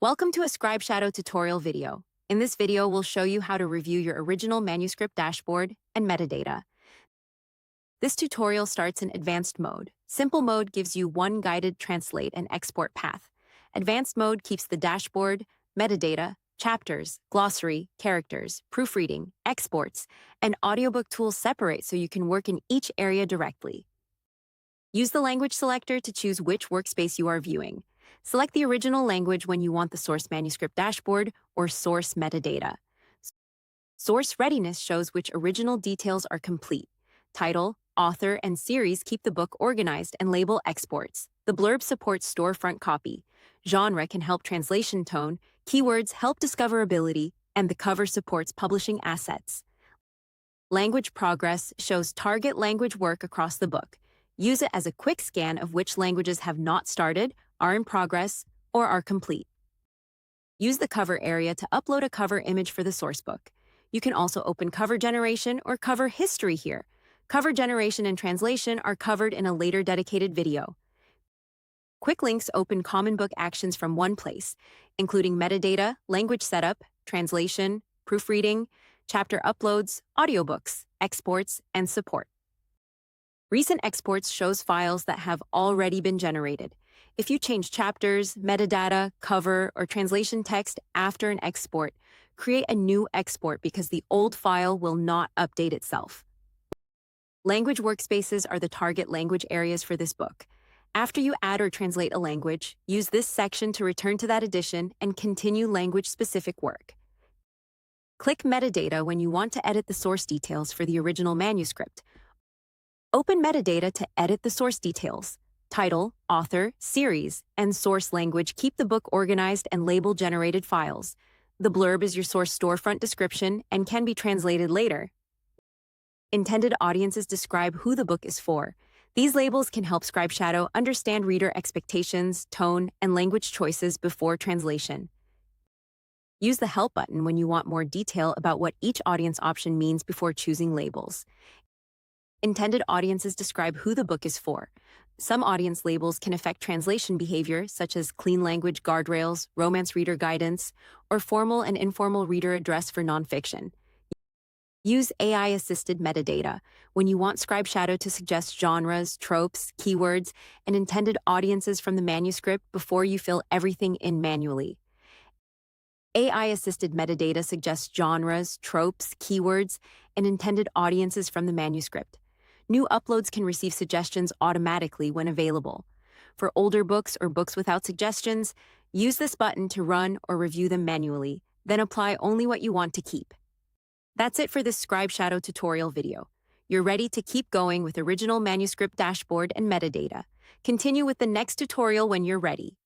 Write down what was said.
Welcome to a ScribeShadow tutorial video. In this video, we'll show you how to review your original manuscript dashboard and metadata. This tutorial starts in advanced mode. Simple mode gives you one guided translate and export path. Advanced mode keeps the dashboard, metadata, chapters, glossary, characters, proofreading, exports, and audiobook tools separate so you can work in each area directly. Use the language selector to choose which workspace you are viewing. Select the original language when you want the source manuscript dashboard or source metadata. Source readiness shows which original details are complete. Title, author, and series keep the book organized and label exports. The blurb supports storefront copy. Genre can help translation tone. Keywords help discoverability, and the cover supports publishing assets. Language progress shows target language work across the book. Use it as a quick scan of which languages have not started, are in progress, or are complete. Use the cover area to upload a cover image for the sourcebook. You can also open cover generation or cover history here. Cover generation and translation are covered in a later dedicated video. Quick links open common book actions from one place, including metadata, language setup, translation, proofreading, chapter uploads, audiobooks, exports, and support. Recent exports shows files that have already been generated. If you change chapters, metadata, cover, or translation text after an export, create a new export because the old file will not update itself. Language workspaces are the target language areas for this book. After you add or translate a language, use this section to return to that edition and continue language-specific work. Click Metadata when you want to edit the source details for the original manuscript. Open Metadata to edit the source details. Title, author, series, and source language keep the book organized and label generated files. The blurb is your source storefront description and can be translated later. Intended audiences describe who the book is for. These labels can help ScribeShadow understand reader expectations, tone, and language choices before translation. Use the Help button when you want more detail about what each audience option means before choosing labels. Intended audiences describe who the book is for. Some audience labels can affect translation behavior, such as clean language guardrails, romance reader guidance, or formal and informal reader address for nonfiction. Use AI-assisted metadata when you want ScribeShadow to suggest genres, tropes, keywords, and intended audiences from the manuscript before you fill everything in manually. AI-assisted metadata suggests genres, tropes, keywords, and intended audiences from the manuscript. New uploads can receive suggestions automatically when available. For older books or books without suggestions, use this button to run or review them manually, then apply only what you want to keep. That's it for this ScribeShadow tutorial video. You're ready to keep going with original manuscript dashboard and metadata. Continue with the next tutorial when you're ready.